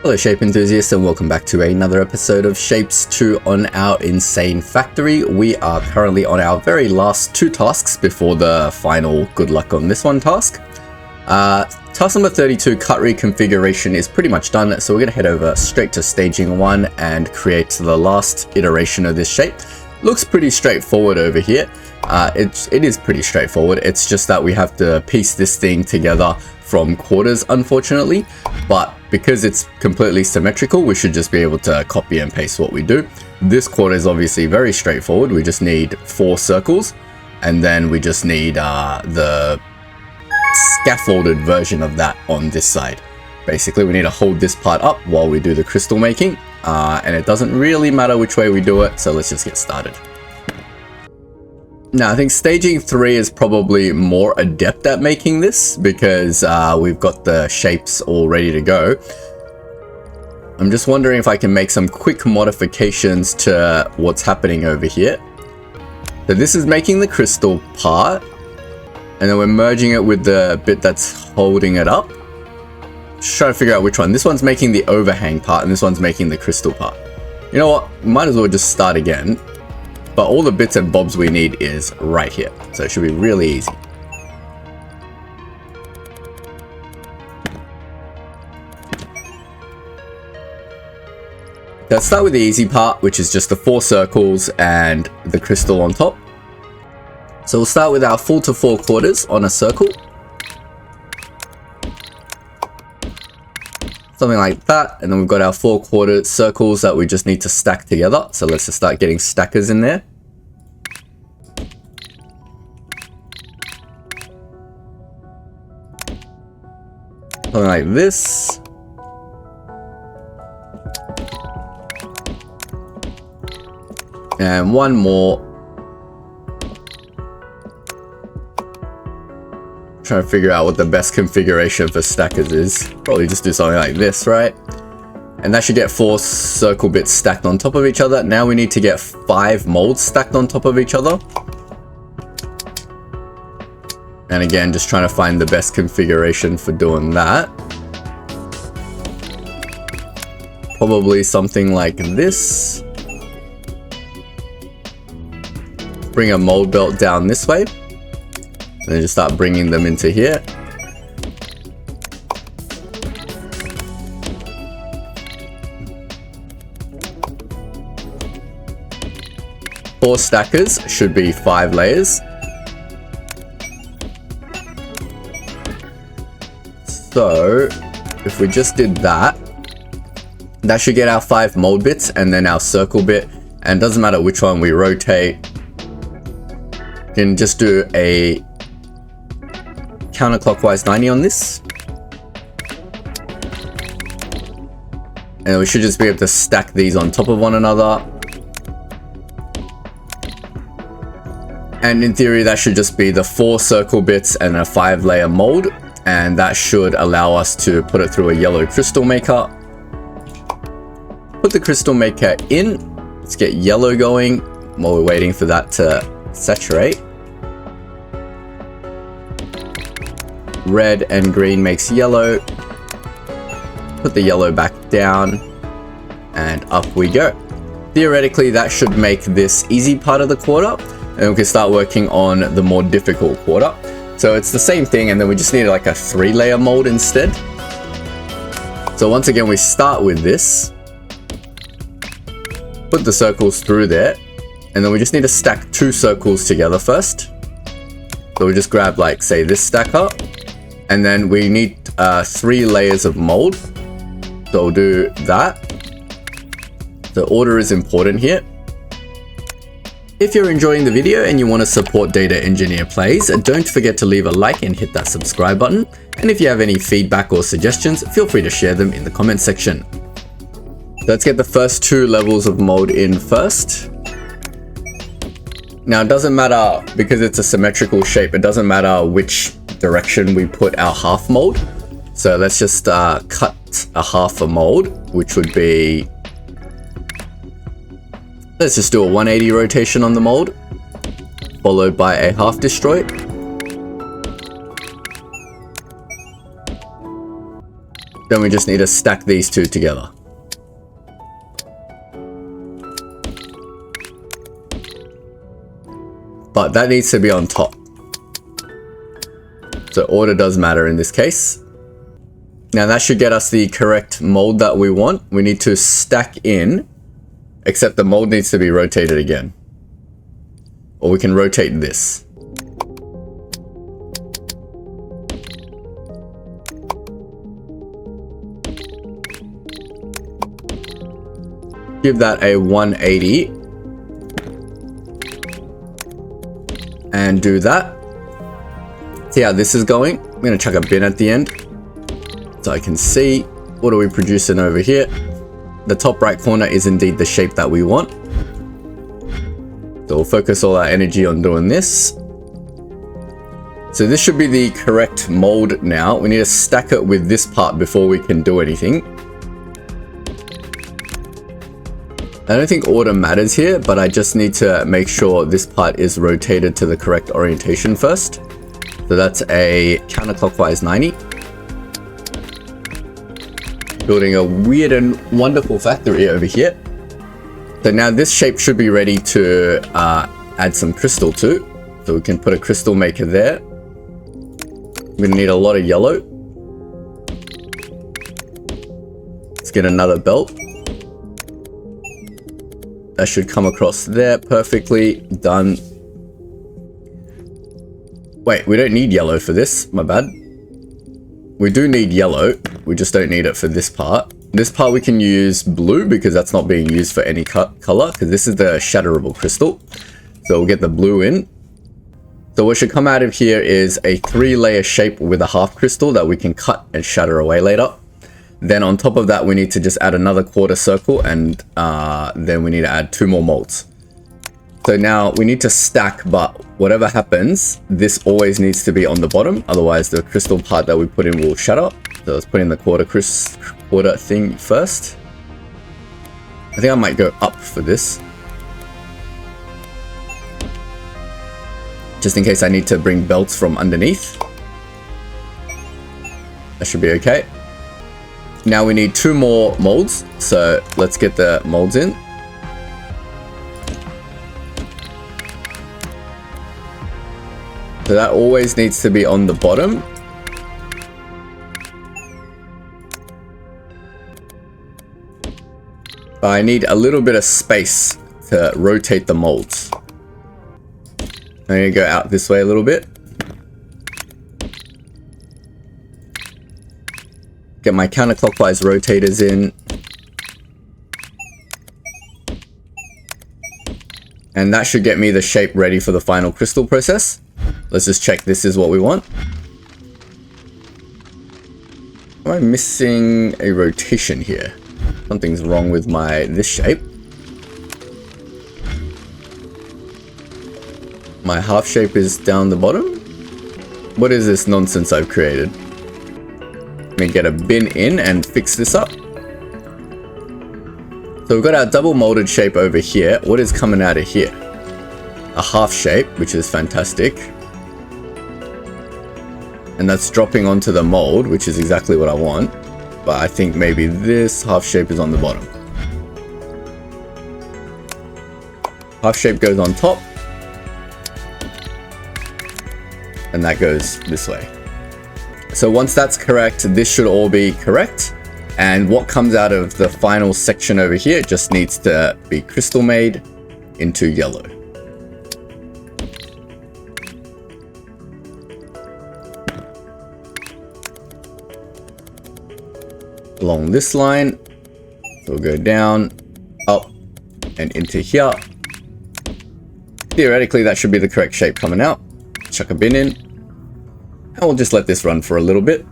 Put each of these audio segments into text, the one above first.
Hello Shape enthusiasts and welcome back to another episode of Shapes 2 on our insane factory. We are currently on our very last two tasks before the final good luck on this one task. Task number 32, cut reconfiguration, is pretty much done, so we're going to head over straight to staging 1 and create the last iteration of this shape. Looks pretty straightforward over here. It is pretty straightforward. It's just that we have to piece this thing together from quarters, unfortunately, but because it's completely symmetrical, we should just be able to copy and paste what we do. This quarter is obviously very straightforward. We just need 4 circles, and then we just need the scaffolded version of that on this side. Basically, we need to hold this part up while we do the crystal making, and it doesn't really matter which way we do it, so let's just get started. Now, I think staging 3 is probably more adept at making this because we've got the shapes all ready to go. I'm just wondering if I can make some quick modifications to what's happening over here. So this is making the crystal part, and then we're merging it with the bit that's holding it up. Just trying to figure out which one. This one's making the overhang part, and this one's making the crystal part. You know what? Might as well just start again. But all the bits and bobs we need is right here, so it should be really easy. Let's start with the easy part, which is just the 4 circles and the crystal on top. So we'll start with our full to 4 quarters on a circle. Something like that, and then we've got our 4 quarter circles that we just need to stack together. So let's just start getting stackers in there. Something like this. And one more. Trying to figure out what the best configuration for stackers is. Probably just do something like this, right? And that should get 4 circle bits stacked on top of each other. Now we need to get 5 molds stacked on top of each other. And again, just trying to find the best configuration for doing that. Probably something like this. Bring a mold belt down this way. And then just start bringing them into here. Four stackers should be 5 layers. So if we just did that, that should get our 5 mold bits and then our circle bit. And it doesn't matter which one we rotate. You can just do a counterclockwise 90 on this. And we should just be able to stack these on top of one another. And in theory, that should just be the 4 circle bits and a 5-layer mold. And that should allow us to put it through a yellow crystal maker. Put the crystal maker in. Let's get yellow going while we're waiting for that to saturate. Red and green makes yellow. Put the yellow back down and up we go. Theoretically, that should make this easy part of the quarter, and we can start working on the more difficult quarter. So it's the same thing, and then we just need like a 3-layer mold instead. So once again, we start with this. Put the circles through there, and then we just need to stack 2 circles together first. So we just grab, like, say, this stacker, and then we need 3 layers of mold. So we'll do that. The order is important here. If you're enjoying the video and you want to support DataEngineerPlays, don't forget to leave a like and hit that subscribe button. And if you have any feedback or suggestions, feel free to share them in the comment section. Let's get the first 2 levels of mold in first. Now, it doesn't matter, because it's a symmetrical shape, it doesn't matter which direction we put our half mold. So let's just cut a half a mold, which would be... Let's just do a 180 rotation on the mold, followed by a half destroy. Then we just need to stack these two together. But that needs to be on top. So order does matter in this case. Now that should get us the correct mold that we want. We need to stack in, except the mold needs to be rotated again. Or we can rotate this. Give that a 180. And do that. See how this is going? I'm going to chuck a bin at the end so I can see what are we producing over here. The top right corner is indeed the shape that we want. So we'll focus all our energy on doing this. So this should be the correct mold now. We need to stack it with this part before we can do anything. I don't think order matters here, but I just need to make sure this part is rotated to the correct orientation first. So that's a counterclockwise 90. Building a weird and wonderful factory over here. So now this shape should be ready to add some crystal to. So we can put a crystal maker there. We're gonna need a lot of yellow. Let's get another belt. That should come across there perfectly. Done. Wait, we don't need yellow for this. My bad. We do need yellow. We just don't need it for this part. This part we can use blue because that's not being used for any color because this is the shatterable crystal. So we'll get the blue in. So what should come out of here is a 3-layer shape with a half crystal that we can cut and shatter away later. Then on top of that, we need to just add another quarter circle and then we need to add 2 more molds. So now we need to stack, but whatever happens, this always needs to be on the bottom. Otherwise the crystal part that we put in will shatter. So let's put in the quarter thing first. I think I might go up for this. Just in case I need to bring belts from underneath. That should be okay. Now we need 2 more molds, so let's get the molds in. So that always needs to be on the bottom. But I need a little bit of space to rotate the molds. I'm going to go out this way a little bit. Get my counterclockwise rotators in. And that should get me the shape ready for the final crystal process. Let's just check this is what we want. Am I missing a rotation here? Something's wrong with this shape. My half shape is down the bottom. What is this nonsense I've created? Let me get a bin in and fix this up. So we've got our double molded shape over here. What is coming out of here? A half shape, which is fantastic. And that's dropping onto the mold, which is exactly what I want. But I think maybe this half shape is on the bottom. Half shape goes on top. And that goes this way. So once that's correct, this should all be correct. And what comes out of the final section over here just needs to be crystal made into yellow. Along this line, so we'll go down, up, and into here. Theoretically, that should be the correct shape coming out. Chuck a bin in, and we'll just let this run for a little bit.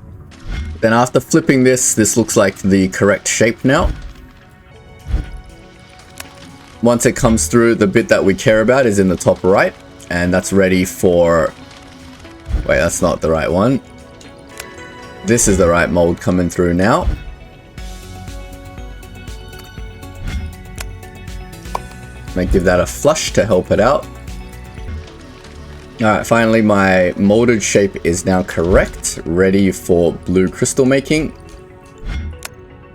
Then after flipping this looks like the correct shape now. Once it comes through, the bit that we care about is in the top right, and that's ready for... Wait, that's not the right one. This is the right mold coming through now. I'm gonna give that a flush to help it out. Alright, finally my molded shape is now correct, ready for blue crystal making.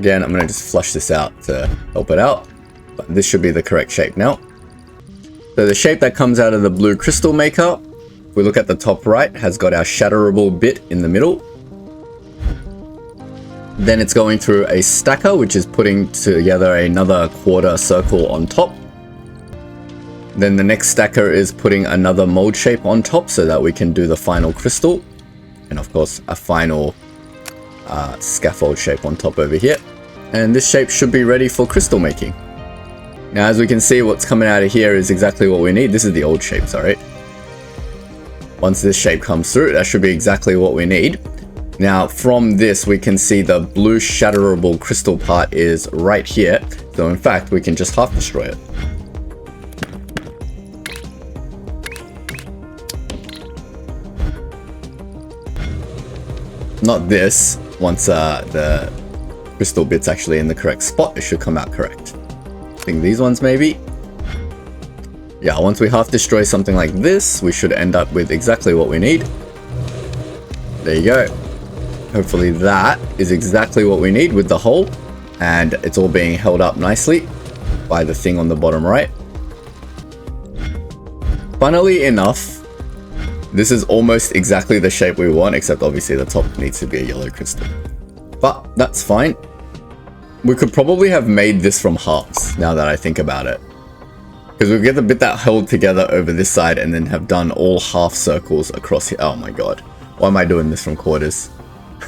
Again, I'm going to just flush this out to help it out. But this should be the correct shape now. So the shape that comes out of the blue crystal maker, if we look at the top right, has got our shatterable bit in the middle. Then it's going through a stacker, which is putting together another quarter circle on top. Then the next stacker is putting another mold shape on top so that we can do the final crystal. And of course, a final scaffold shape on top over here. And this shape should be ready for crystal making. Now, as we can see, what's coming out of here is exactly what we need. This is the old shape, sorry. Once this shape comes through, that should be exactly what we need. Now, from this, we can see the blue shatterable crystal part is right here. So in fact, we can just half destroy it. Not this. Once the crystal bit's actually in the correct spot, it should come out correct. I think these ones maybe. Yeah, once we half destroy something like this, we should end up with exactly what we need. There you go. Hopefully that is exactly what we need with the hole, and it's all being held up nicely by the thing on the bottom right. Funnily enough, this is almost exactly the shape we want, except obviously the top needs to be a yellow crystal. But that's fine. We could probably have made this from halves, now that I think about it. Because we get the bit that held together over this side and then have done all half circles across here. Oh my god. Why am I doing this from quarters?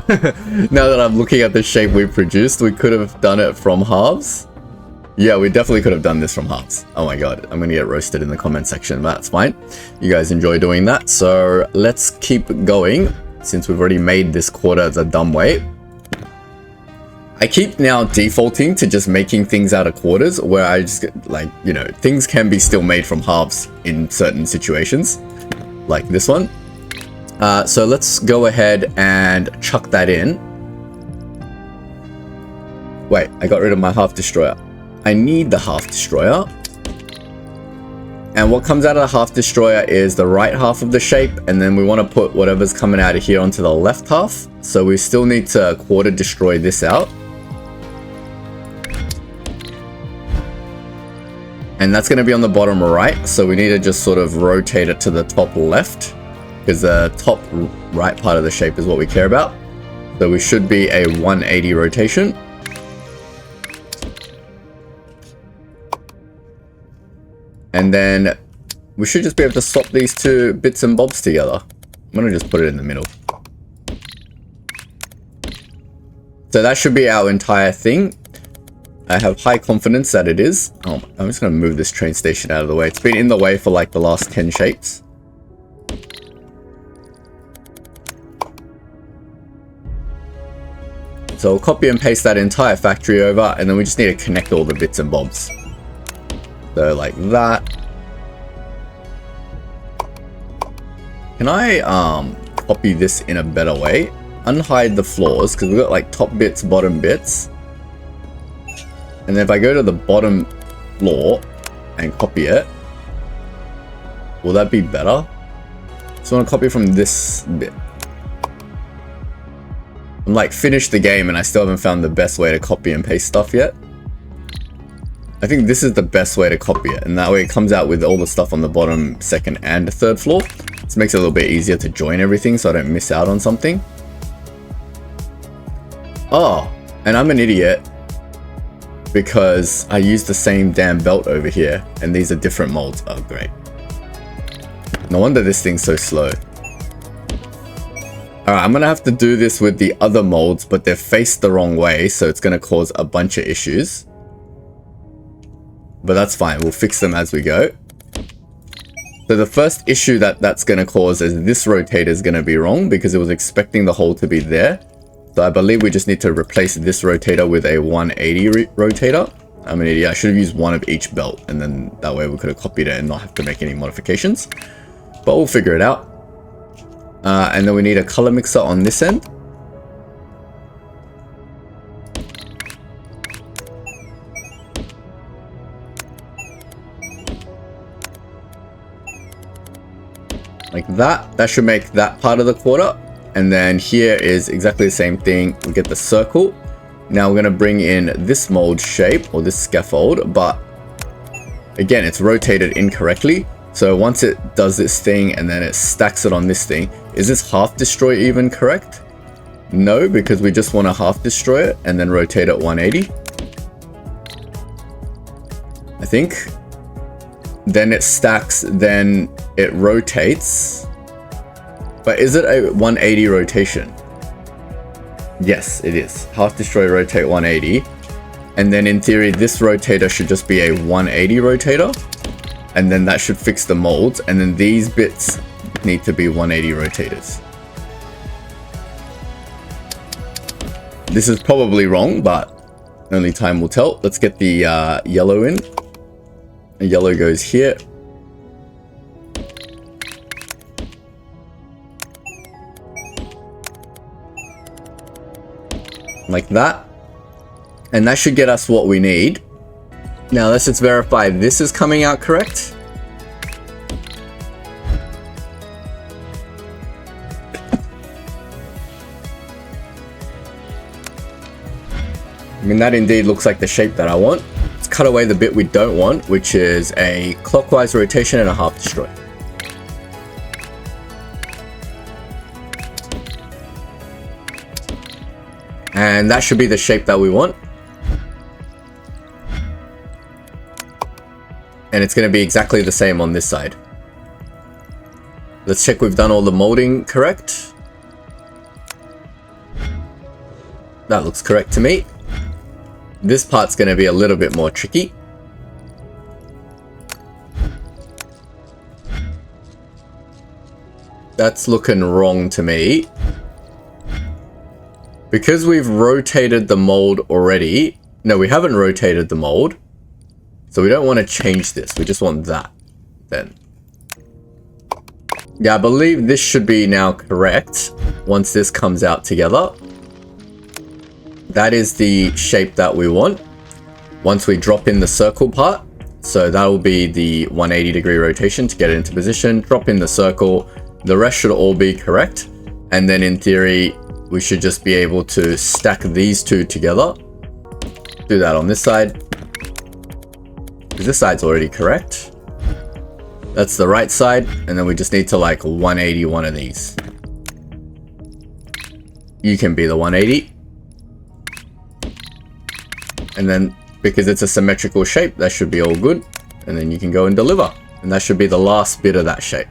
Now that I'm looking at the shape we produced, we could have done it from halves. Yeah, we definitely could have done this from halves. Oh my god, I'm gonna get roasted in the comment section, but that's fine. You guys enjoy doing that, so let's keep going, since we've already made this quarter the dumb way. I keep now defaulting to just making things out of quarters, where I just, like, you know, things can be still made from halves in certain situations, like this one. So let's go ahead and chuck that in. Wait, I got rid of my half destroyer. I need the half destroyer. And what comes out of the half destroyer is the right half of the shape, and then we want to put whatever's coming out of here onto the left half. So we still need to quarter destroy this out. And that's going to be on the bottom right, so we need to just sort of rotate it to the top left, because the top right part of the shape is what we care about. So we should be a 180 rotation. And then we should just be able to swap these two bits and bobs together. I'm going to just put it in the middle. So that should be our entire thing. I have high confidence that it is. Oh, I'm just going to move this train station out of the way. It's been in the way for like the last 10 shapes. So we'll copy and paste that entire factory over, and then we just need to connect all the bits and bobs. So like that. Can I copy this in a better way? Unhide the floors, because we've got like top bits, bottom bits. And then if I go to the bottom floor and copy it, will that be better? So I want to copy from this bit. I'm like finished the game and I still haven't found the best way to copy and paste stuff yet. I think this is the best way to copy it, and that way it comes out with all the stuff on the bottom, second and third floor. This makes it a little bit easier to join everything so I don't miss out on something. Oh, and I'm an idiot because I used the same damn belt over here and these are different molds. Oh great. No wonder this thing's so slow. Alright, I'm gonna have to do this with the other molds, but they're faced the wrong way, so it's gonna cause a bunch of issues. But that's fine, we'll fix them as we go. So the first issue that's gonna cause is this rotator is gonna be wrong because it was expecting the hole to be there. So I believe we just need to replace this rotator with a 180 rotator. I'm an idiot, I should have used one of each belt, and then that way we could have copied it and not have to make any modifications. But we'll figure it out. And then we need a color mixer on this end. Like that. That should make that part of the quarter. And then here is exactly the same thing. We get the circle. Now we're going to bring in this mold shape or this scaffold, but again, it's rotated incorrectly. So once it does this thing and then it stacks it on this thing, is this half destroy even correct? No, because we just want to half destroy it and then rotate it 180. I think. Then it stacks, then it rotates. But is it a 180 rotation? Yes, it is. Half destroy, rotate 180. And then in theory, this rotator should just be a 180 rotator. And then that should fix the molds. And then these bits need to be 180 rotators. This is probably wrong, but only time will tell. Let's get the yellow in. The yellow goes here. Like that. And that should get us what we need. Now let's just verify this is coming out correct. I mean, that indeed looks like the shape that I want. Let's cut away the bit we don't want, which is a clockwise rotation and a half destroy. And that should be the shape that we want. And it's going to be exactly the same on this side. Let's check we've done all the molding correct. That looks correct to me. This part's going to be a little bit more tricky. That's looking wrong to me. Because we've rotated the mold already. No, we haven't rotated the mold. So we don't want to change this. We just want that then. Yeah, I believe this should be now correct once this comes out together. That is the shape that we want. Once we drop in the circle part. So that will be the 180-degree rotation to get it into position. Drop in the circle. The rest should all be correct. And then in theory, we should just be able to stack these two together. Do that on this side. Because this side's already correct. That's the right side. And then we just need to like 180 one of these. You can be the 180. And then because it's a symmetrical shape, that should be all good. And then you can go and deliver. And that should be the last bit of that shape.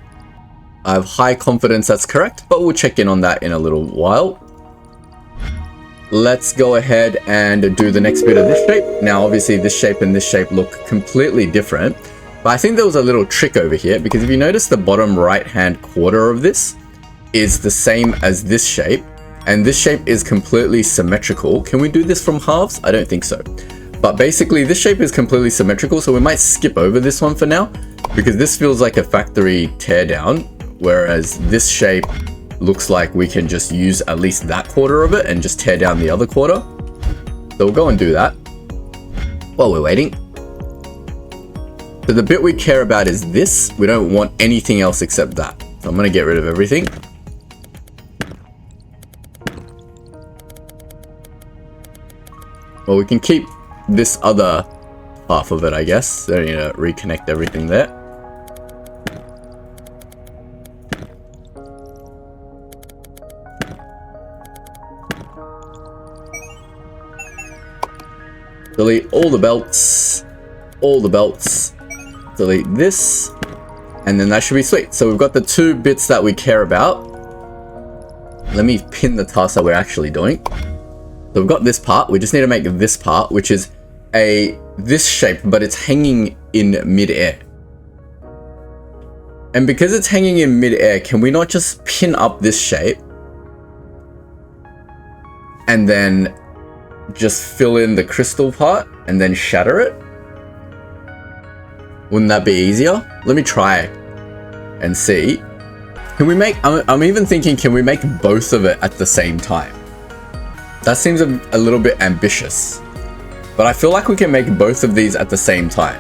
I have high confidence that's correct, but we'll check in on that in a little while. Let's go ahead and do the next bit of this shape. Now, obviously this shape and this shape look completely different, but I think there was a little trick over here because if you notice the bottom right-hand quarter of this is the same as this shape, and this shape is completely symmetrical. Can we do this from halves? I don't think so. But basically this shape is completely symmetrical, so we might skip over this one for now because this feels like a factory teardown, whereas this shape looks like we can just use at least that quarter of it and just tear down the other quarter. So we'll go and do that while we're waiting. So the bit we care about is this. We don't want anything else except that. So I'm going to get rid of everything. Well, we can keep this other half of it, I guess. Don't need to reconnect everything there. Delete all the belts, delete this, and then that should be sweet. So we've got the two bits that we care about. Let me pin the task that we're actually doing. So we've got this part, we just need to make this part, which is this shape, but it's hanging in mid-air. And because it's hanging in mid-air, can we not just pin up this shape and then just fill in the crystal part and then shatter it? Wouldn't that be easier? Let me try and see. Can we make, I'm even thinking, can we make both of it at the same time? That seems a little bit ambitious, but I feel like we can make both of these at the same time.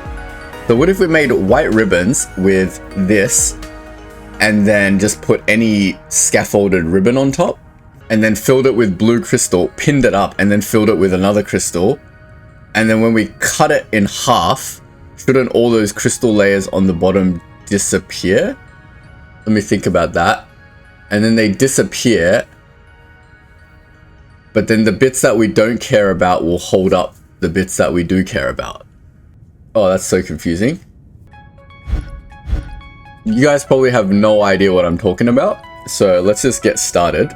So what if we made white ribbons with this and then just put any scaffolded ribbon on top? and then filled it with blue crystal, pinned it up, and then filled it with another crystal. And then when we cut it in half, shouldn't all those crystal layers on the bottom disappear? Let me think about that. And then they disappear. But then the bits that we don't care about will hold up the bits that we do care about. Oh, that's so confusing. You guys probably have no idea what I'm talking about. So let's just get started.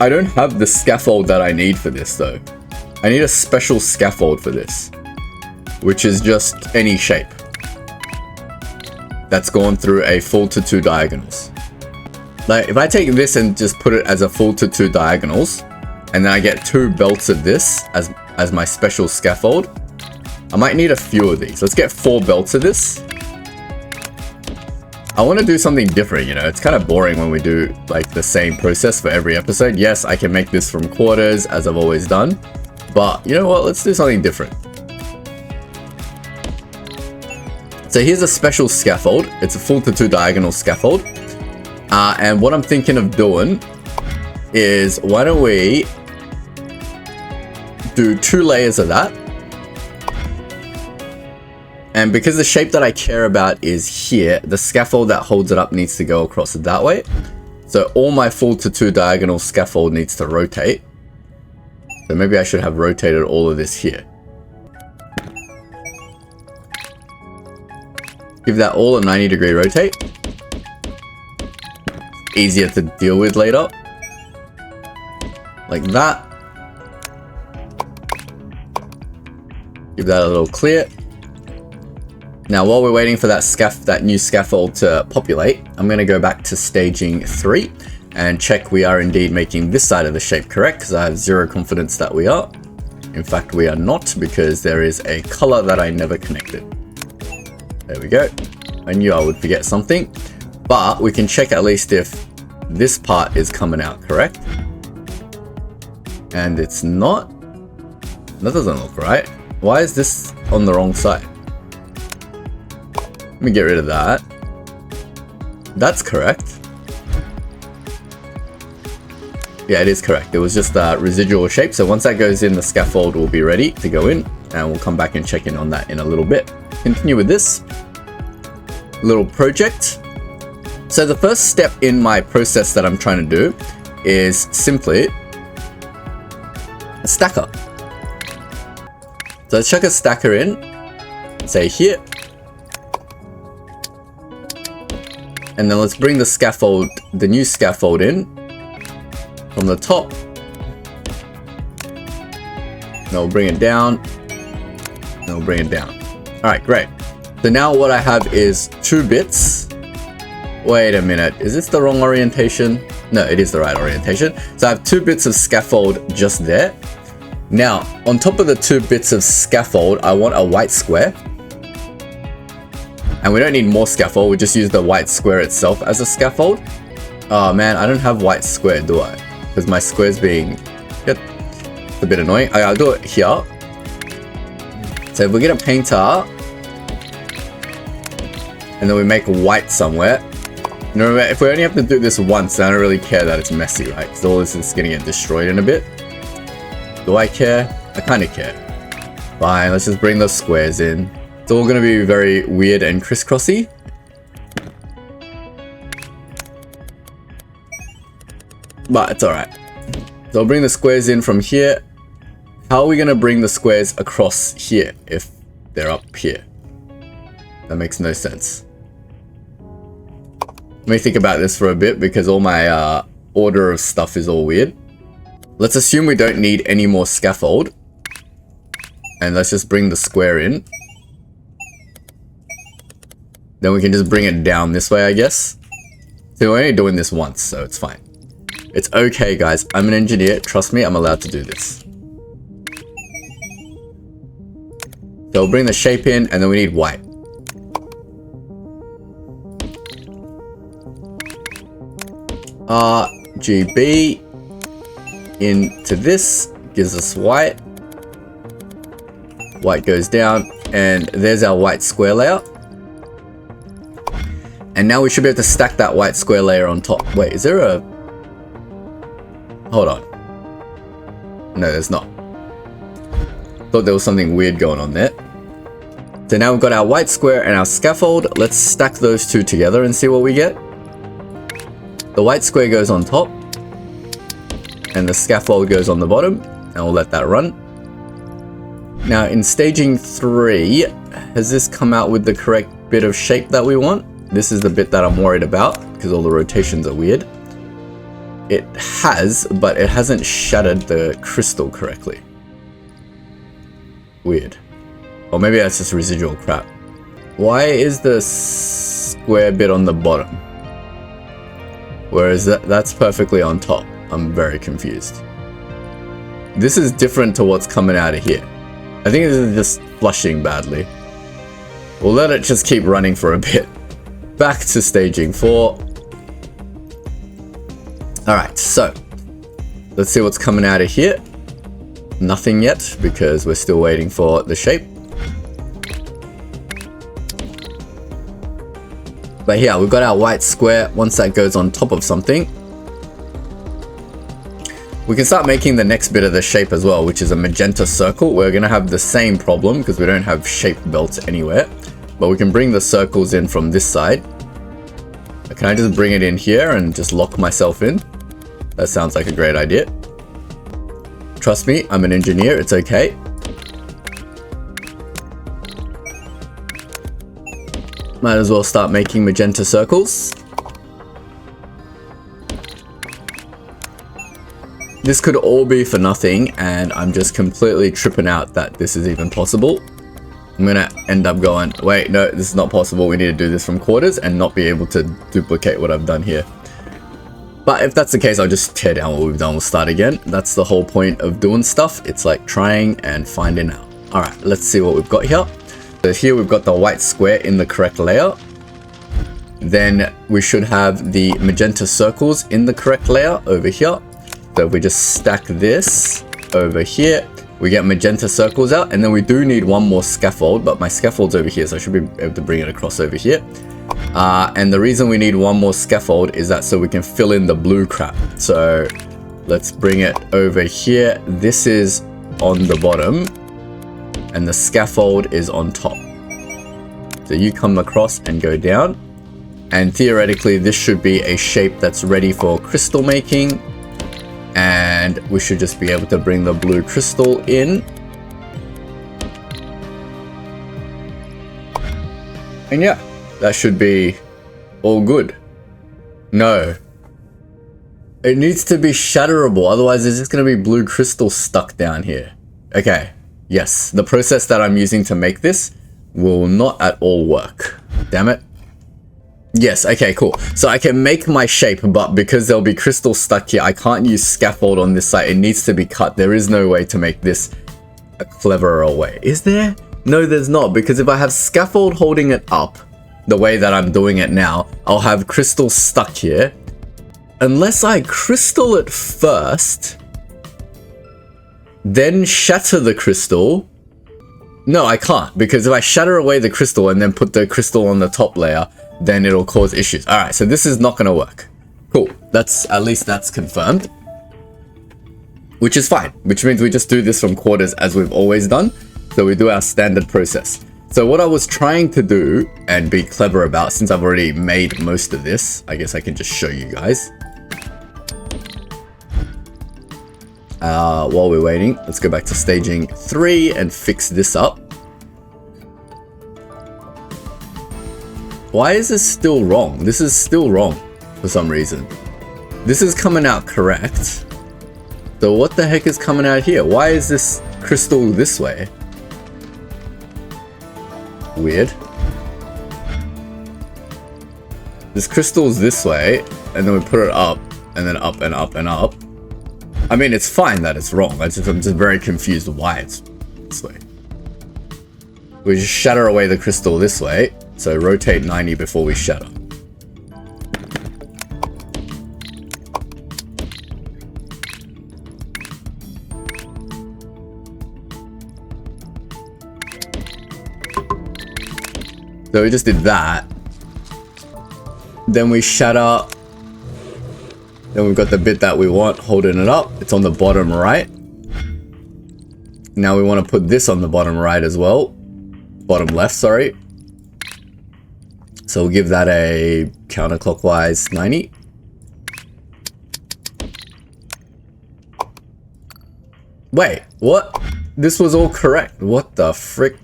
I don't have the scaffold that I need for this though. I need a special scaffold for this, which is just any shape that's gone through a full to 2 diagonals. Like if I take this and just put it as a full to 2 diagonals, and then I get 2 belts of this as my special scaffold, I might need a few of these. Let's get 4 belts of this. I want to do something different, you know, it's kind of boring when we do like the same process for every episode. Yes, I can make this from quarters as I've always done, but you know what, let's do something different. So here's a special scaffold. It's a full to 2 diagonal scaffold. And what I'm thinking of doing is, why don't we do 2 layers of that. And because the shape that I care about is here, the scaffold that holds it up needs to go across it that way. So all my full to 2 diagonal scaffold needs to rotate. So maybe I should have rotated all of this here. Give that all a 90-degree rotate. Easier to deal with later. Like that. Give that a little clear. Now, while we're waiting for that new scaffold to populate, I'm going to go back to staging 3 and check we are indeed making this side of the shape correct, because I have 0 confidence that we are. In fact, we are not, because there is a color that I never connected. There we go. I knew I would forget something, but we can check at least if this part is coming out correct. And it's not. That doesn't look right. Why is this on the wrong side? Let me get rid of that. That's correct. Yeah, it is correct. It was just a residual shape. So once that goes in, the scaffold will be ready to go in, and we'll come back and check in on that in a little bit. Continue with this little project. So the first step in my process that I'm trying to do is simply a stacker. So let's chuck a stacker in, say here. And then let's bring the scaffold, the new scaffold in from the top. Then we'll bring it down. Then we'll bring it down. All right, great. So now what I have is 2 bits. Wait a minute, is this the wrong orientation? No, it is the right orientation. So I have 2 bits of scaffold just there. Now, on top of the 2 bits of scaffold, I want a white square. And we don't need more scaffold, we just use the white square itself as a scaffold. Oh man, I don't have white square, do I? Because my square's being it's a bit annoying. I'll do it here. So if we get a painter, and then we make white somewhere. Remember, if we only have to do this once, then I don't really care that it's messy, right? Because all this is gonna get destroyed in a bit. Do I care? I kind of care. Fine, let's just bring those squares in. It's all going to be very weird and crisscrossy. But it's alright. So I'll bring the squares in from here. How are we going to bring the squares across here if they're up here? That makes no sense. Let me think about this for a bit, because all my order of stuff is all weird. Let's assume we don't need any more scaffold. And let's just bring the square in. Then we can just bring it down this way, I guess. So we're only doing this once, so it's fine. It's okay, guys. I'm an engineer. Trust me, I'm allowed to do this. So we'll bring the shape in, and then we need white. RGB into this gives us white. White goes down, and there's our white square layer. And now we should be able to stack that white square layer on top. Wait, is there a... Hold on. No, there's not. Thought there was something weird going on there. So now we've got our white square and our scaffold. Let's stack those two together and see what we get. The white square goes on top and the scaffold goes on the bottom, and we'll let that run. Now in staging 3, has this come out with the correct bit of shape that we want? This is the bit that I'm worried about because all the rotations are weird. It has, but it hasn't shattered the crystal correctly. Weird. Or maybe that's just residual crap. Why is the square bit on the bottom? Whereas that's perfectly on top. I'm very confused. This is different to what's coming out of here. I think this is just flushing badly. We'll let it just keep running for a bit. Back to staging 4. Alright, so let's see what's coming out of here. Nothing yet because we're still waiting for the shape. But here, we've got our white square. Once that goes on top of something, we can start making the next bit of the shape as well, which is a magenta circle. We're going to have the same problem because we don't have shape belts anywhere. But we can bring the circles in from this side. Can I just bring it in here and just lock myself in? That sounds like a great idea. Trust me, I'm an engineer, it's okay. Might as well start making magenta circles. This could all be for nothing, and I'm just completely tripping out that this is even possible. I'm gonna end up going, wait, no, this is not possible. We need to do this from quarters and not be able to duplicate what I've done here. But if that's the case, I'll just tear down what we've done. We'll start again. That's the whole point of doing stuff. It's like trying and finding out. All right, let's see what we've got here. So here we've got the white square in the correct layer. Then we should have the magenta circles in the correct layer over here. So if we just stack this over here, we get magenta circles out, and then we do need one more scaffold, but my scaffold's over here, so I should be able to bring it across over here. And the reason we need one more scaffold is that so we can fill in the blue crap. So let's bring it over here. This is on the bottom, and the scaffold is on top. So you come across and go down, and theoretically this should be a shape that's ready for crystal making. And we should just be able to bring the blue crystal in. And yeah, that should be all good. No. It needs to be shatterable, otherwise there's just going to be blue crystal stuck down here. Okay, yes, the process that I'm using to make this will not at all work. Damn it. Yes, okay, cool. So I can make my shape, but because there'll be crystal stuck here, I can't use scaffold on this side. It needs to be cut. There is no way to make this a cleverer way. Is there? No, there's not, because if I have scaffold holding it up the way that I'm doing it now, I'll have crystal stuck here. Unless I crystal it first, then shatter the crystal. No, I can't, because if I shatter away the crystal and then put the crystal on the top layer, then it'll cause issues. All right, so this is not going to work. Cool. At least that's confirmed, which is fine, which means we just do this from quarters as we've always done. So we do our standard process. So what I was trying to do and be clever about, since I've already made most of this, I guess I can just show you guys. While we're waiting, let's go back to staging 3 and fix this up. Why is this still wrong? This is still wrong for some reason. This is coming out correct. So what the heck is coming out here? Why is this crystal this way? Weird. This crystal's this way, and then we put it up, and then up and up and up. I mean, it's fine that it's wrong. I'm just very confused why it's this way. We just shatter away the crystal this way. So rotate 90 before we shatter. So we just did that. Then we shatter Then we've got the bit that we want holding it up. It's on the bottom right. Now we want to put this on the bottom right as well. Bottom left, sorry. So we'll give that a counterclockwise 90. Wait, what? This was all correct. What the frick?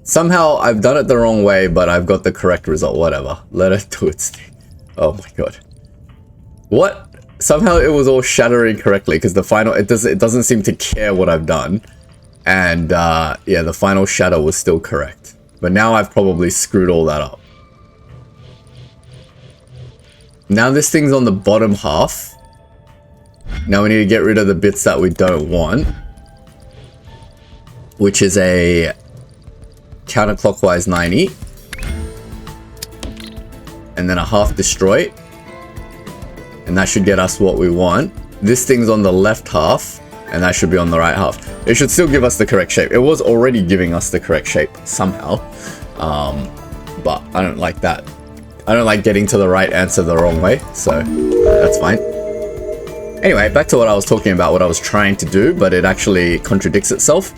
Somehow I've done it the wrong way, but I've got the correct result. Whatever. Let it do its thing. Oh my god. What? Somehow it was all shattering correctly because the final, it doesn't seem to care what I've done. And yeah, the final shatter was still correct. But now I've probably screwed all that up. Now this thing's on the bottom half. Now we need to get rid of the bits that we don't want, which is a counterclockwise 90 and then a half destroy, and that should get us what we want. This thing's on the left half and that should be on the right half. It should still give us the correct shape. It was already giving us the correct shape somehow, but I don't like that. I don't like getting to the right answer the wrong way, so that's fine. Anyway, back to what I was talking about, what I was trying to do, but it actually contradicts itself,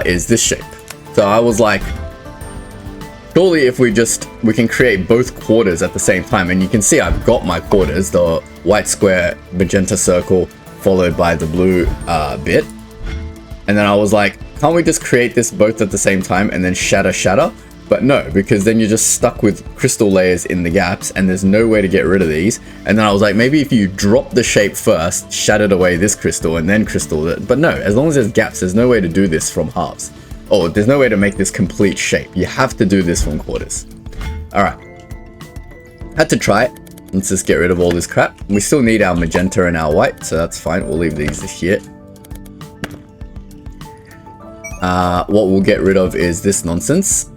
is this shape. So I was like, surely if we can create both quarters at the same time, and you can see I've got my quarters, the white square, magenta circle, followed by the blue bit. And then I was like, can't we just create this both at the same time and then shatter? But no, because then you're just stuck with crystal layers in the gaps and there's no way to get rid of these. And then I was like, maybe if you drop the shape first, shattered away this crystal and then crystal it. But no, as long as there's gaps, there's no way to do this from halves. Oh, there's no way to make this complete shape. You have to do this from quarters. All right. Had to try it. Let's just get rid of all this crap. We still need our magenta and our white, so that's fine. We'll leave these here. What we'll get rid of is this nonsense.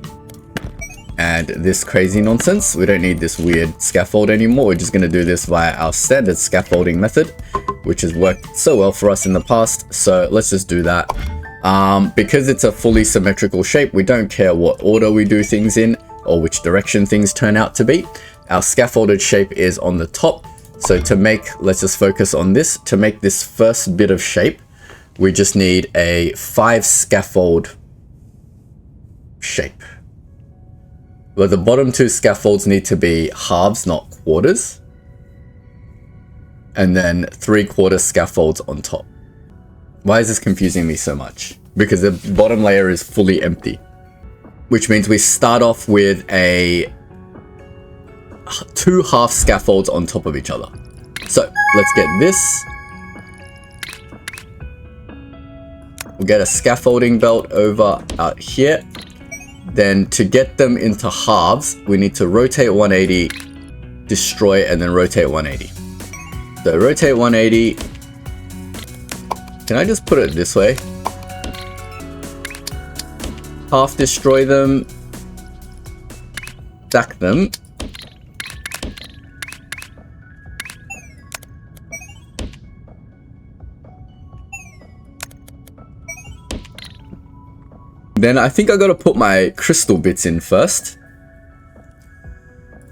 And this crazy nonsense. We don't need this weird scaffold anymore. We're just going to do this via our standard scaffolding method, which has worked so well for us in the past. So let's just do that. Because it's a fully symmetrical shape, we don't care what order we do things in or which direction things turn out to be. Our scaffolded shape is on the top. So to make, let's just focus on this. To make this first bit of shape, we just need a 5 scaffold shape. But the bottom 2 scaffolds need to be halves, not quarters. And then 3/4 scaffolds on top. Why is this confusing me so much? Because the bottom layer is fully empty. Which means we start off with 2 half scaffolds on top of each other. So let's get this. We'll get a scaffolding belt over out here. Then to get them into halves, we need to rotate 180, destroy, and then rotate 180. So rotate 180. Can I just put it this way? Half destroy them, stack them. Then I think I gotta put my crystal bits in first.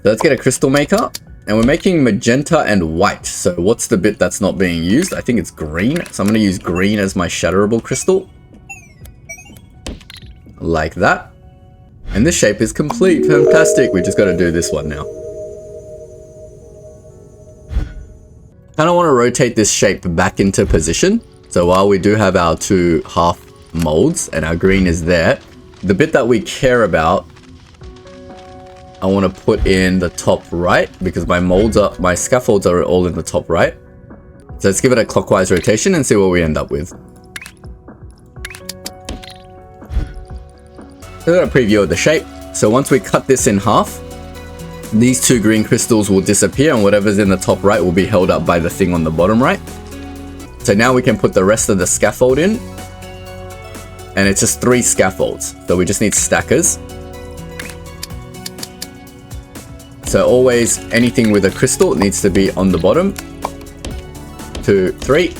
So let's get a crystal maker. And we're making magenta and white. So what's the bit that's not being used? I think it's green. So I'm gonna use green as my shatterable crystal. Like that. And this shape is complete. Fantastic. We just gotta do this one now. Kinda wanna rotate this shape back into position. So while we do have our 2 half molds and our green is there, the bit that we care about, I want to put in the top right because my scaffolds are all in the top right. So let's give it a clockwise rotation and see what we end up with. So I've got a preview of the shape. So once we cut this in half, these 2 green crystals will disappear and whatever's in the top right will be held up by the thing on the bottom right. So now we can put the rest of the scaffold in. And it's just 3 scaffolds. So we just need stackers. So always anything with a crystal needs to be on the bottom. 2, 3.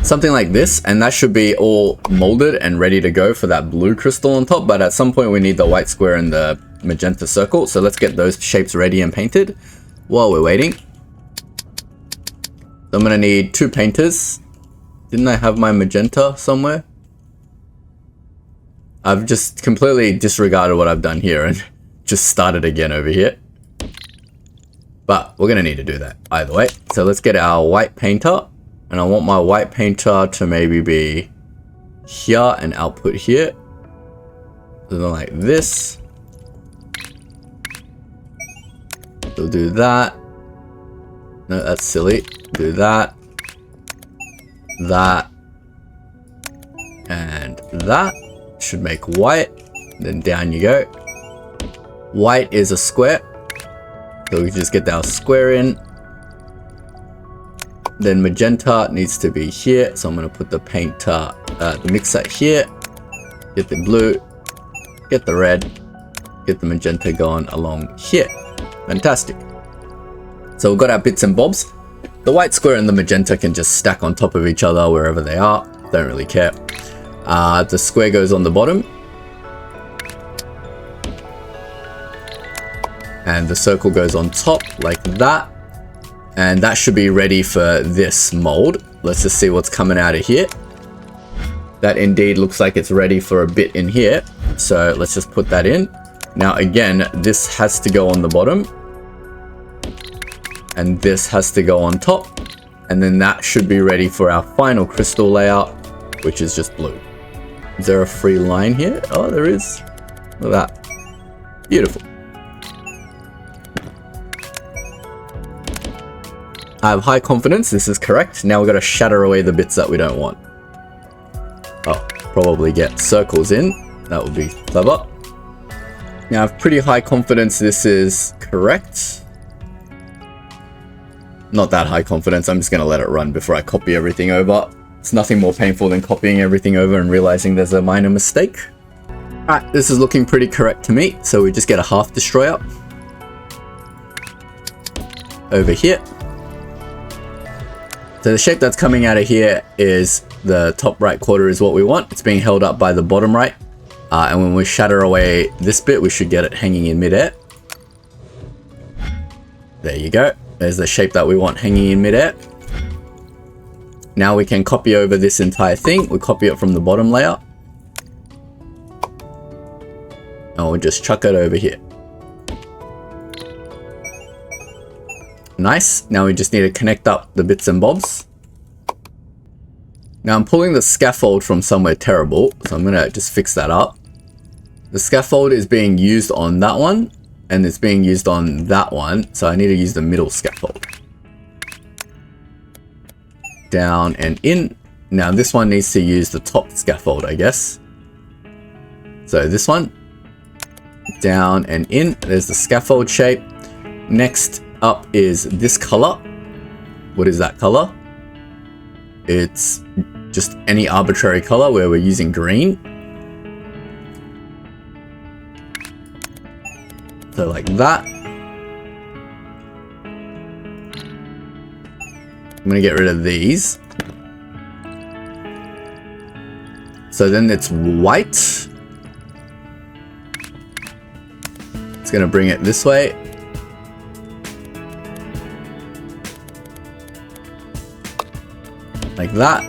something like this, and that should be all molded and ready to go for that blue crystal on top. But at some point we need the white square and the magenta circle, so let's get those shapes ready and painted while we're waiting. So I'm gonna need 2 painters. Didn't I have my magenta somewhere? I've just completely disregarded what I've done here and just started again over here. But we're gonna need to do that either way. So let's get our white painter, and I want my white painter to maybe be here and output here. Something like this. We'll do that. No, that's silly. Do that. That. And that. Should make white. Then down you go. White is a square. So we just get our square in. Then magenta needs to be here. So I'm going to put the painter, the mixer here. Get the blue. Get the red. Get the magenta going along here. Fantastic. So we've got our bits and bobs. The white square and the magenta can just stack on top of each other wherever they are. Don't really care. The square goes on the bottom. And the circle goes on top like that. And that should be ready for this mold. Let's just see what's coming out of here. That indeed looks like it's ready for a bit in here. So let's just put that in. Now again, this has to go on the bottom. And this has to go on top. And then that should be ready for our final crystal layout, which is just blue. Is there a free line here? Oh, there is. Look at that. Beautiful. I have high confidence this is correct. Now we've got to shatter away the bits that we don't want. Oh, probably get circles in. That would be clever. Now I have pretty high confidence this is correct. Not that high confidence. I'm just going to let it run before I copy everything over. It's nothing more painful than copying everything over and realizing there's a minor mistake. Alright, this is looking pretty correct to me. So we just get a half destroyer over here. So the shape that's coming out of here is the top right quarter is what we want. It's being held up by the bottom right. And when we shatter away this bit, we should get it hanging in midair. There you go. There's the shape that we want hanging in midair. Now we can copy over this entire thing. We copy it from the bottom layer. And we'll just chuck it over here. Nice. Now we just need to connect up the bits and bobs. Now I'm pulling the scaffold from somewhere terrible, so I'm going to just fix that up. The scaffold is being used on that one, and it's being used on that one, so I need to use the middle scaffold. Down and in. Now this one needs to use the top scaffold, I guess. So this one. Down and in. There's the scaffold shape. Next up is this color. What is that color? It's just any arbitrary color where we're using green. So like that. I'm gonna get rid of these. So then it's white. It's gonna bring it this way. Like that.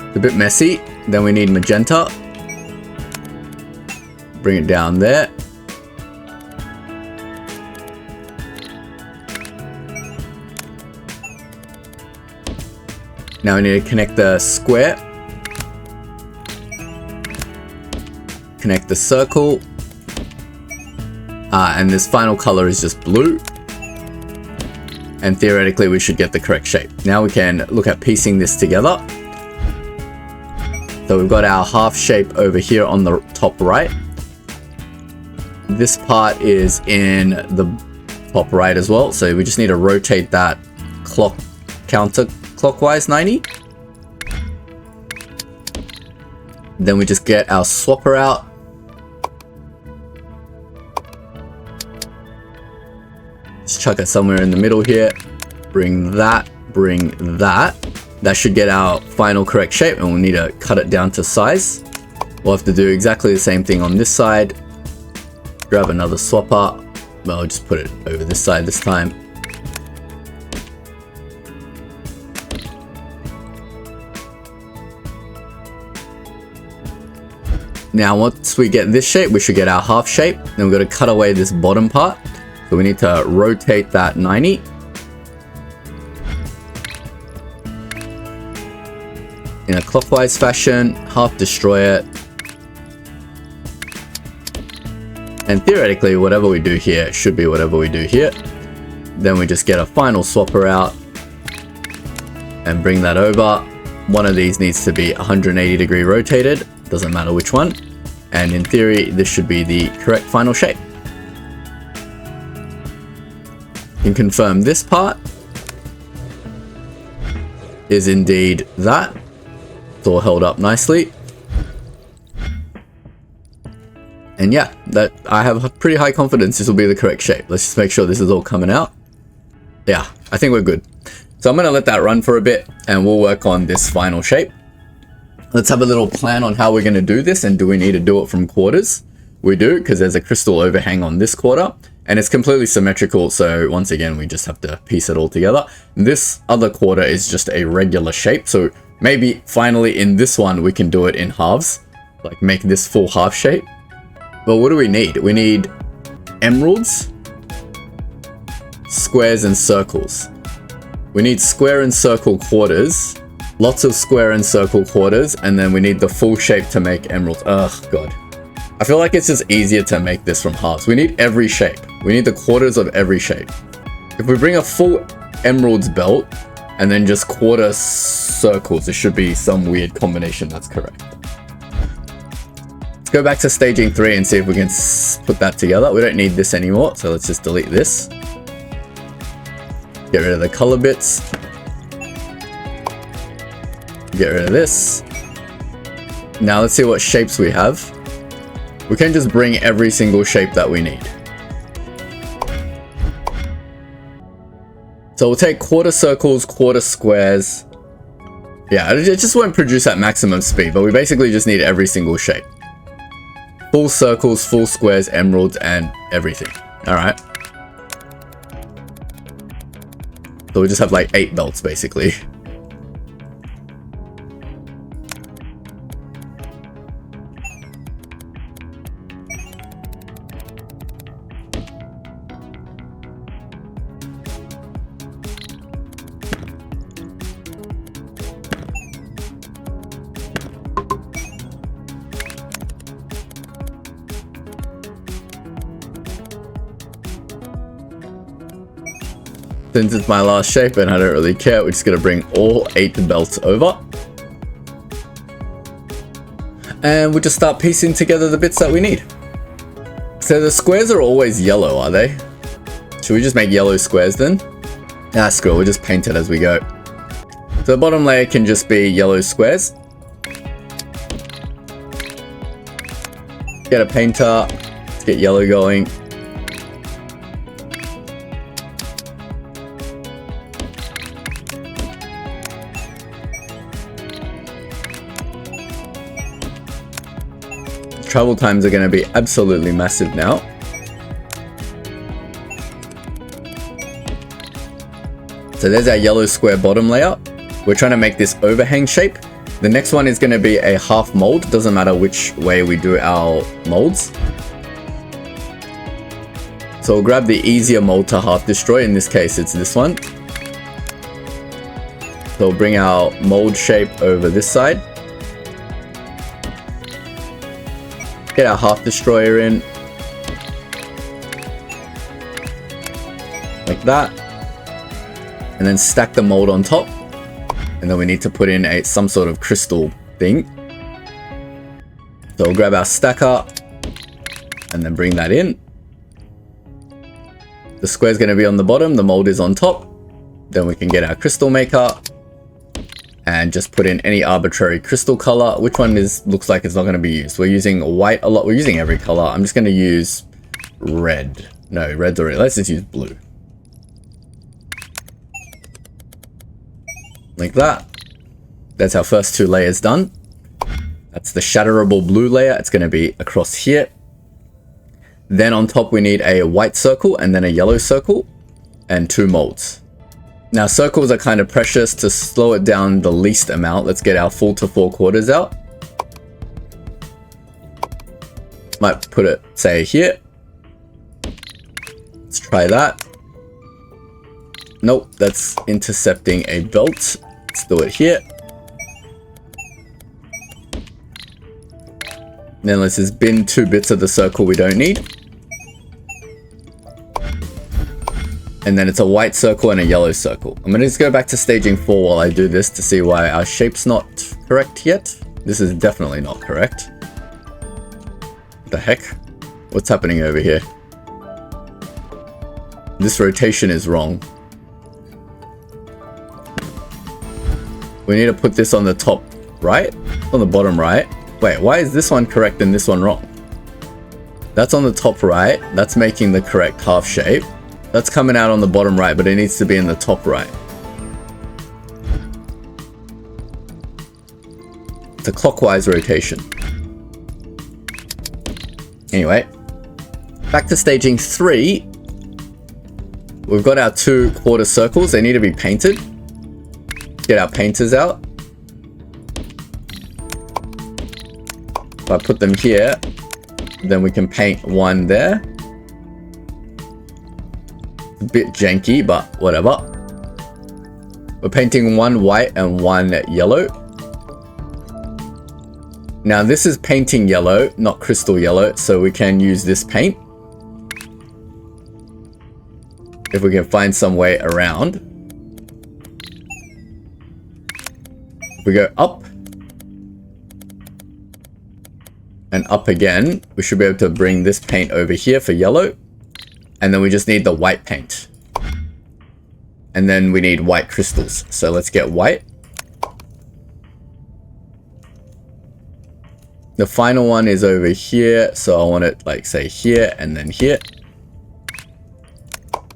It's a bit messy. Then we need magenta. Bring it down there. Now we need to connect the square. Connect the circle. And this final color is just blue. And theoretically we should get the correct shape. Now we can look at piecing this together. So we've got our half shape over here on the top right. This part is in the top right as well. So we just need to rotate that counterclockwise 90. Then we just get our swapper out. chuck it somewhere in the middle here. Bring that, bring that. That should get our final correct shape, and we'll need to cut it down to size. We'll have to do exactly the same thing on this side. Grab another swapper. Well, I'll just put it over this side this time. Now, once we get this shape, we should get our half shape. Then we've got to cut away this bottom part. So we need to rotate that 90. In a clockwise fashion, half destroy it. And theoretically, whatever we do here should be whatever we do here. Then we just get a final swapper out and bring that over. One of these needs to be 180 degree rotated, doesn't matter which one. And in theory, this should be the correct final shape. You can confirm this part is indeed that. It's all held up nicely. And yeah, that I have pretty high confidence this will be the correct shape. Let's just make sure this is all coming out. Yeah, I think we're good. So I'm going to let that run for a bit and we'll work on this final shape. Let's have a little plan on how we're going to do this, and do we need to do it from quarters? We do, because there's a crystal overhang on this quarter and it's completely symmetrical. So once again, we just have to piece it all together. This other quarter is just a regular shape. So maybe finally in this one, we can do it in halves, like make this full half shape. But what do we need? We need emeralds, squares and circles. We need square and circle quarters, lots of square and circle quarters, and then we need the full shape to make emeralds. Ugh, God. I feel like it's just easier to make this from halves. We need every shape. We need the quarters of every shape. If we bring a full emeralds belt and then just quarter circles, it should be some weird combination that's correct. Let's go back to staging 3 and see if we can put that together. We don't need this anymore, so let's just delete this. Get rid of the color bits. Get rid of this. Now let's see what shapes we have. We can just bring every single shape that we need. So we'll take quarter circles, quarter squares. Yeah, it just won't produce at maximum speed, but we basically just need every single shape. Full circles, full squares, emeralds, and everything. All right. So we just have like 8 belts basically. Since it's my last shape and I don't really care, we're just going to bring all 8 belts over. And we'll just start piecing together the bits that we need. So the squares are always yellow, are they? Should we just make yellow squares then? Ah, screw it, we'll just paint it as we go. So the bottom layer can just be yellow squares. Get a painter, let's get yellow going. Travel times are going to be absolutely massive now. So there's our yellow square bottom layer. We're trying to make this overhang shape. The next one is going to be a half mold. Doesn't matter which way we do our molds. So we'll grab the easier mold to half destroy. In this case, it's this one. So we'll bring our mold shape over this side. Get our half destroyer in. Like that. And then stack the mold on top. And then we need to put in some sort of crystal thing. So we'll grab our stacker and then bring that in. The square's going to be on the bottom, the mold is on top. Then we can get our crystal maker and just put in any arbitrary crystal color. Which one looks like it's not going to be used? We're using white a lot. We're using every color. I'm just going to use red. No, red's already. Let's just use blue. like that. That's our first 2 layers done. That's the shatterable blue layer. It's going to be across here. Then on top we need a white circle and then a yellow circle and 2 molds. Now circles are kind of precious. To slow it down the least amount, let's get our full to 4/4 out. Might put it, say, here. Let's try that. Nope, that's intercepting a belt. Let's do it here. Then let's just bin 2 bits of the circle we don't need. And then it's a white circle and a yellow circle. I'm going to just go back to staging 4 while I do this to see why our shape's not correct yet. This is definitely not correct. What the heck? What's happening over here? This rotation is wrong. We need to put this on the top right, on the bottom right. Wait, why is this one correct and this one wrong? That's on the top right. That's making the correct half shape. That's coming out on the bottom right, but it needs to be in the top right. It's a clockwise rotation. Anyway, back to staging 3. We've got our 2 quarter circles. They need to be painted. Get our painters out. If I put them here, then we can paint 1 there. A bit janky, but whatever. We're painting 1 white and 1 yellow. Now this is painting yellow, not crystal yellow, so we can use this paint. If we can find some way around. If we go up and up again, we should be able to bring this paint over here for yellow. And then we just need the white paint. And then we need white crystals. So let's get white. The final one is over here. So I want it like say here and then here.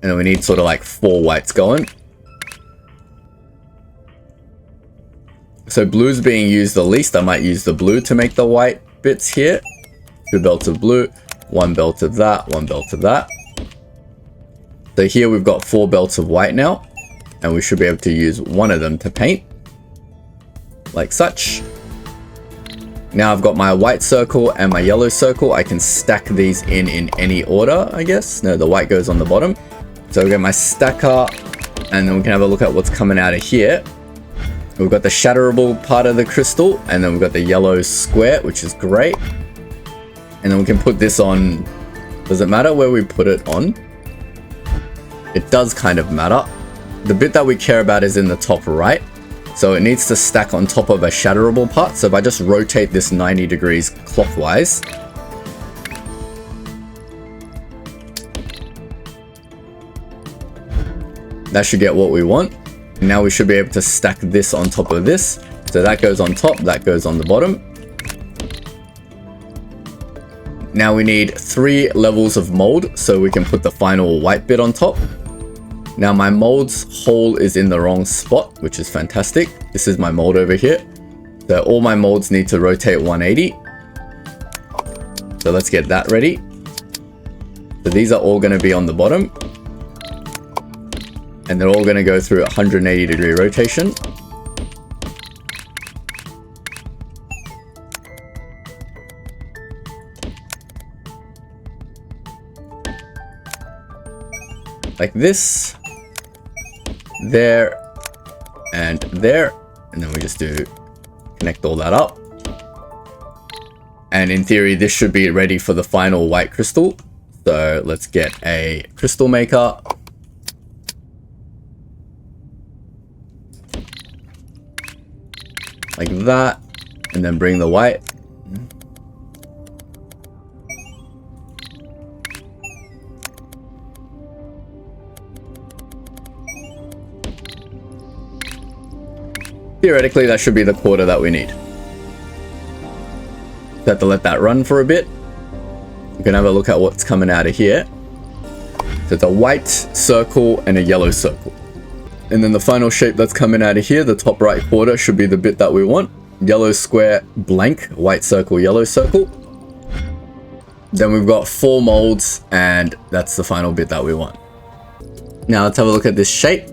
And then we need sort of like 4 whites going. So blue's being used the least. I might use the blue to make the white bits here. 2 belts of blue, 1 belt of that, 1 belt of that. So here we've got 4 belts of white now, and we should be able to use 1 of them to paint, like such. Now I've got my white circle and my yellow circle. I can stack these in any order, I guess. No, the white goes on the bottom. So I'll get my stacker, and then we can have a look at what's coming out of here. We've got the shatterable part of the crystal, and then we've got the yellow square, which is great. And then we can put this on. Does it matter where we put it on? It does kind of matter. The bit that we care about is in the top right. So it needs to stack on top of a shatterable part. So if I just rotate this 90 degrees clockwise, that should get what we want. Now we should be able to stack this on top of this. So that goes on top, that goes on the bottom. Now we need 3 levels of mold so we can put the final white bit on top. Now my mold's hole is in the wrong spot, which is fantastic. This is my mold over here. So all my molds need to rotate 180. So let's get that ready. So these are all going to be on the bottom. And they're all going to go through a 180 degree rotation. Like this. There. And there. And then we just do connect all that up. And in theory, this should be ready for the final white crystal. So let's get a crystal maker. Like that. And then bring the white. Theoretically, that should be the quarter that we need. So have to let that run for a bit. We can have a look at what's coming out of here. So it's a white circle and a yellow circle. And then the final shape that's coming out of here, the top right quarter, should be the bit that we want. Yellow square, blank, white circle, yellow circle. Then we've got 4 molds, and that's the final bit that we want. Now let's have a look at this shape.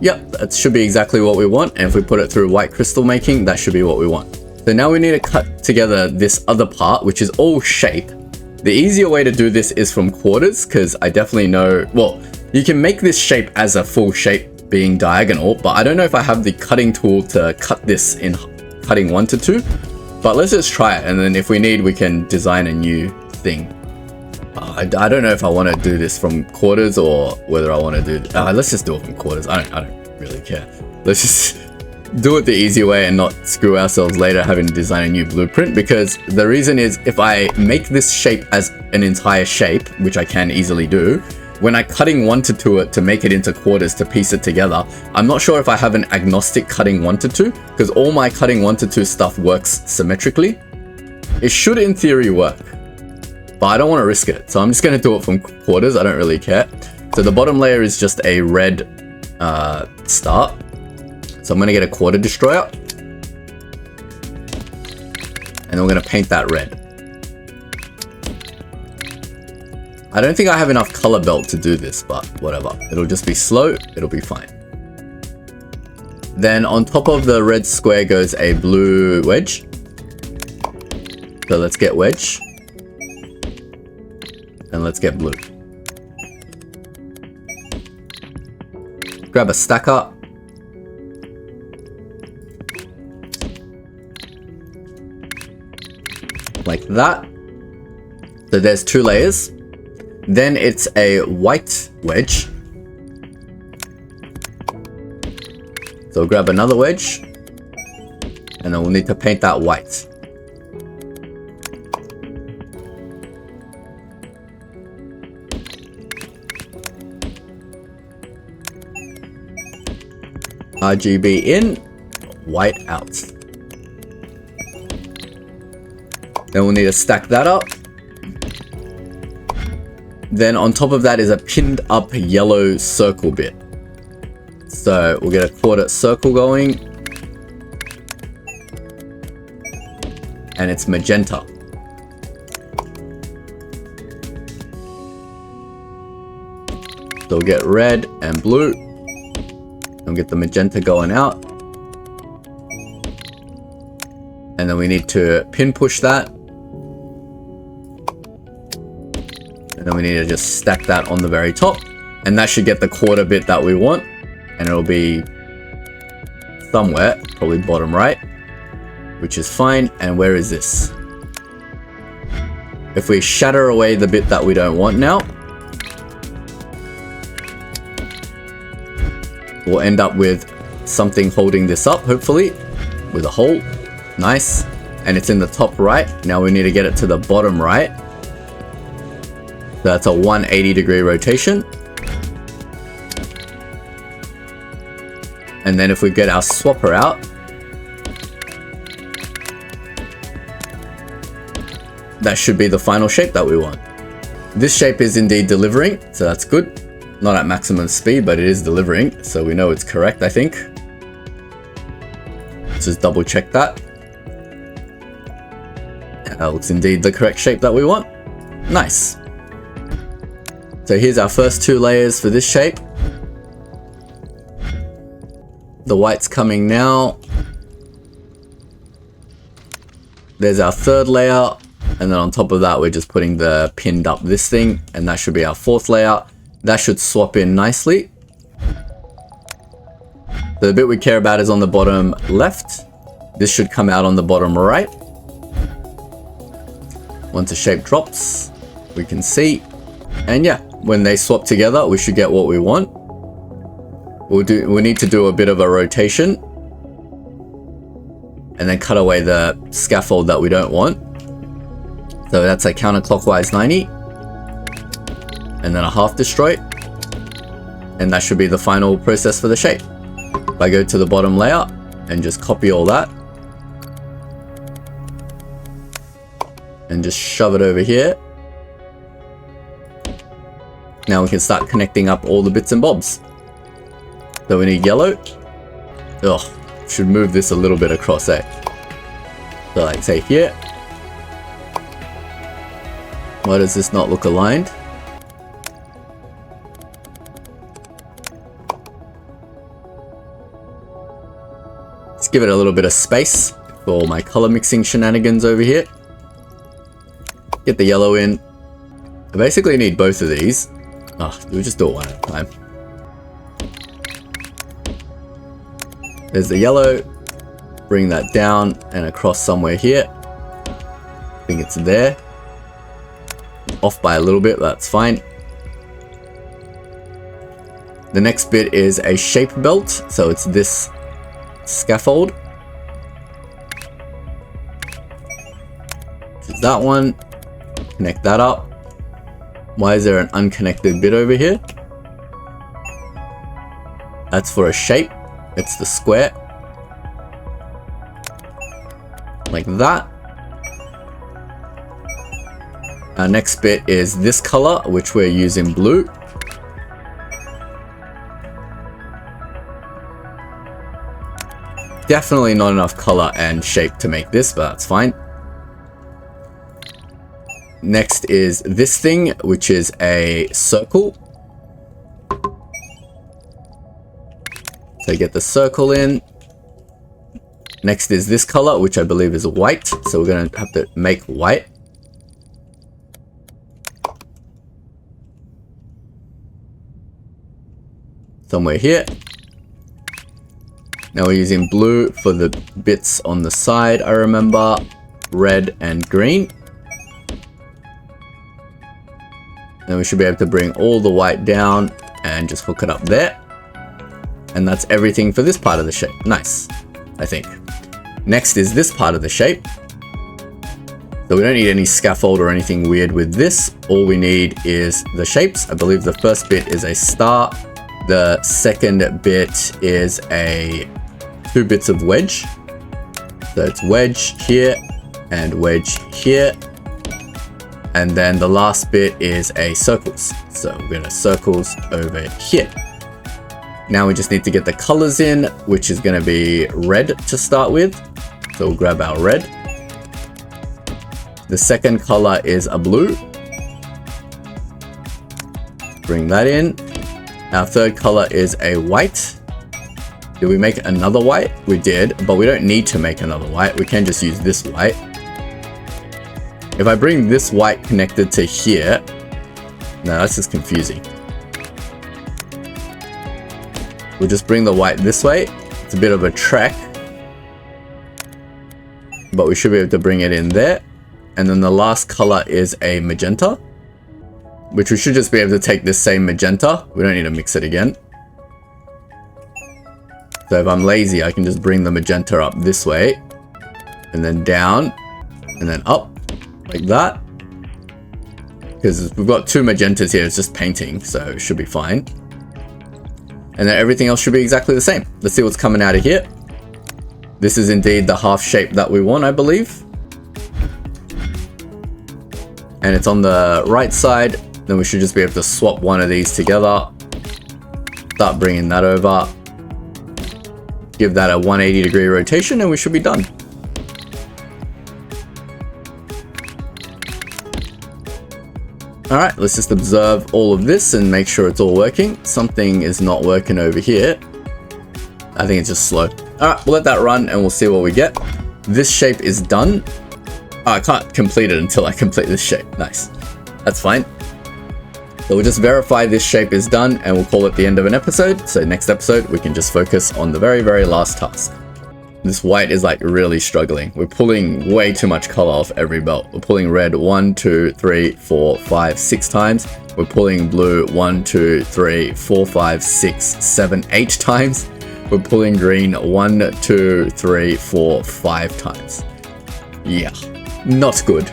Yep, that should be exactly what we want. And if we put it through white crystal making, that should be what we want. So now we need to cut together this other part, which is all shape. The easier way to do this is from quarters, because I definitely know, well, you can make this shape as a full shape being diagonal, but I don't know if I have the cutting tool to cut this in cutting 1 to 2. But let's just try it, and then if we need, we can design a new thing. I don't know if I want to do this from quarters or whether I want to do... let's just do it from quarters. I don't really care. Let's just do it the easy way and not screw ourselves later having to design a new blueprint, because the reason is if I make this shape as an entire shape, which I can easily do, when I cutting 1 to 2 it to make it into quarters to piece it together, I'm not sure if I have an agnostic cutting 1 to 2, because all my cutting 1 to 2 stuff works symmetrically. It should in theory work, but I don't want to risk it. So I'm just going to do it from quarters. I don't really care. So the bottom layer is just a red start. So I'm going to get a quarter destroyer. And then we're going to paint that red. I don't think I have enough color belt to do this, but whatever. It'll just be slow. It'll be fine. Then on top of the red square goes a blue wedge. So let's get wedge. And let's get blue. Grab a stacker. Like that. So there's 2 layers. Then it's a white wedge. So we'll grab another wedge. And then we'll need to paint that white. RGB in, white out. Then we'll need to stack that up. Then on top of that is a pinned up yellow circle bit. So we'll get a quarter circle going. And it's magenta. So we'll get red and blue. And we'll get the magenta going out. And then we need to pin push that. And then we need to just stack that on the very top. And that should get the quarter bit that we want. And it'll be somewhere, probably bottom right, which is fine. And where is this? If we shatter away the bit that we don't want now, we'll end up with something holding this up, hopefully, with a hole. Nice. And it's in the top right. Now we need to get it to the bottom right. So that's a 180-degree rotation. And then if we get our swapper out, that should be the final shape that we want. This shape is indeed delivering, so that's good. Not at maximum speed, but it is delivering, so we know it's correct, I think. Let's just double check that. That looks indeed the correct shape that we want. Nice. So here's our first 2 layers for this shape. The white's coming now. There's our 3rd layer. And then on top of that, we're just putting the pinned up this thing. And that should be our 4th layer. That should swap in nicely. So the bit we care about is on the bottom left. This should come out on the bottom right. Once a shape drops, we can see. And yeah, when they swap together, we should get what we want. We need to do a bit of a rotation. And then cut away the scaffold that we don't want. So that's a counterclockwise 90. And then a half destroy. And that should be the final process for the shape. If I go to the bottom layer and just copy all that. And just shove it over here. Now we can start connecting up all the bits and bobs. So we need yellow. Ugh, should move this a little bit across, eh? So like say here. Why does this not look aligned? Let's give it a little bit of space for my color mixing shenanigans over here. Get the yellow in. I basically need both of these. Oh, we'll just do it one at a time. There's the yellow. Bring that down and across somewhere here. I think it's there. Off by a little bit, that's fine. The next bit is a shape belt, so it's this scaffold. Choose that one. Connect that up. Why is there an unconnected bit over here? That's for a shape. It's the square. Like that. Our next bit is this color, which we're using blue. Definitely not enough color and shape to make this, but that's fine. Next is this thing, which is a circle. So get the circle in. Next is this color, which I believe is white. So we're going to have to make white. Somewhere here. Now we're using blue for the bits on the side, I remember. Red and green. Then we should be able to bring all the white down and just hook it up there. And that's everything for this part of the shape. Nice, I think. Next is this part of the shape. So we don't need any scaffold or anything weird with this. All we need is the shapes. I believe the first bit is a star. The second bit is a 2 bits of wedge. So it's wedge here and wedge here. And then the last bit is a circles. So we're going to circles over here. Now we just need to get the colors in, which is going to be red to start with. So we'll grab our red. The second color is a blue. Bring that in. Our third color is a white. Did we make another white? We did, but we don't need to make another white. We can just use this white. If I bring this white connected to here, no, that's just confusing. We'll just bring the white this way. It's a bit of a trek, but we should be able to bring it in there. And then the last color is a magenta, which we should just be able to take this same magenta. We don't need to mix it again. So if I'm lazy, I can just bring the magenta up this way and then down and then up like that. Because we've got 2 magentas here, it's just painting, so it should be fine. And then everything else should be exactly the same. Let's see what's coming out of here. This is indeed the half shape that we want, I believe. And it's on the right side. Then we should just be able to swap one of these together. Start bringing that over. Give that a 180-degree rotation and we should be done. Alright, let's just observe all of this and make sure it's all working. Something is not working over here. I think it's just slow. Alright, we'll let that run and we'll see what we get. This shape is done. Oh, I can't complete it until I complete this shape. Nice. That's fine. So we'll just verify this shape is done and we'll call it the end of an episode. So next episode, we can just focus on the very, very last task. This white is like really struggling. We're pulling way too much color off every belt. We're pulling red 1, 2, 3, 4, 5, 6 times. We're pulling blue 1, 2, 3, 4, 5, 6, 7, 8 times. We're pulling green 1, 2, 3, 4, 5 times. Yeah, not good.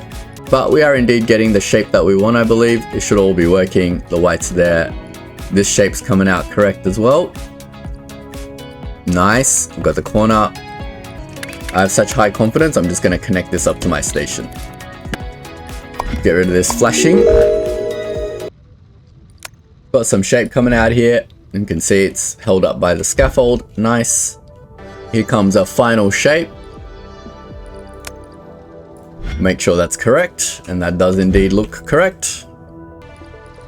But we are indeed getting the shape that we want, I believe. It should all be working. The white's there. This shape's coming out correct as well. Nice. We've got the corner. I have such high confidence, I'm just going to connect this up to my station. Get rid of this flashing. Got some shape coming out here. You can see it's held up by the scaffold. Nice. Here comes our final shape. Make sure that's correct, and that does indeed look correct.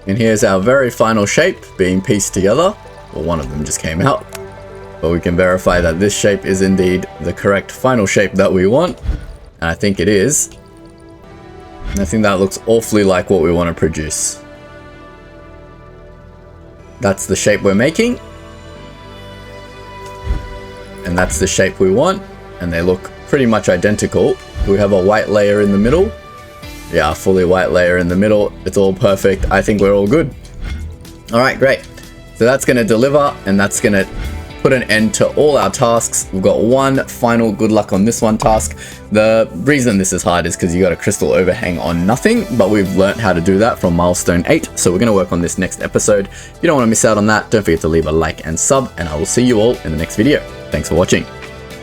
And here's our very final shape being pieced together. Well, one of them just came out, but we can verify that this shape is indeed the correct final shape that we want. And I think it is. And I think that looks awfully like what we want to produce. That's the shape we're making. And that's the shape we want. And they look pretty much identical. We have a white layer in the middle. Yeah, a fully white layer in the middle. It's all perfect. I think we're all good. All right, great. So that's going to deliver, and that's going to put an end to all our tasks. We've got one final good luck on this one task. The reason this is hard is because you got a crystal overhang on nothing, but we've learned how to do that from milestone 8. So we're going to work on this next episode. If you don't want to miss out on that, don't forget to leave a like and sub, and I will see you all in the next video. Thanks for watching.